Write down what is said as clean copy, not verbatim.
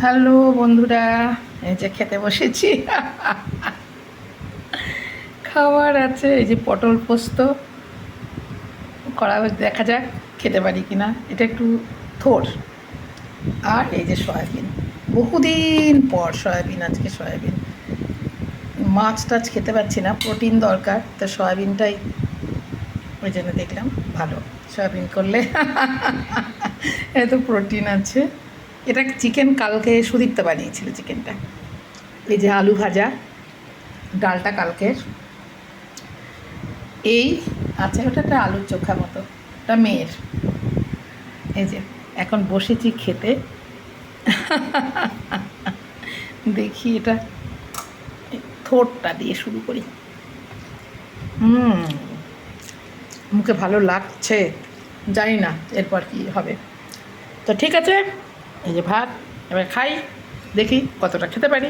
Hello বন্ধুরা, এই যে খেতে বসেছি। খাবার আছে, এই যে পটল পোস্ত করা, দেখা যাক খেতে পারি কিনা। এটা একটু থোর। আর এই যে সয়াবিন, বহুদিন পর সয়াবিন, আজকে সয়াবিন। মাছ টাছ খেতে পারছি না, প্রোটিন দরকার, তো সয়াবিনটাই ওই জন্য দেখলাম ভালো সয়াবিন করলে। এত প্রোটিন আছে। এটা চিকেন কালকে সুদীপ্তা বানিয়েছিল চিকেনটা। এই যে আলু ভাজা, ডালটা কালকের। এই আছে, ওটা একটা আলুর চোখা মতো, ওটা মেয়ের। এই যে এখন বসেছি খেতে। দেখি এটা থোরটা দিয়ে শুরু করি। মুখে ভালো লাগছে, জানি না এরপর কি হবে। তো ঠিক আছে, এই যে ভাত, এবার খাই, দেখি কতটা খেতে পারি।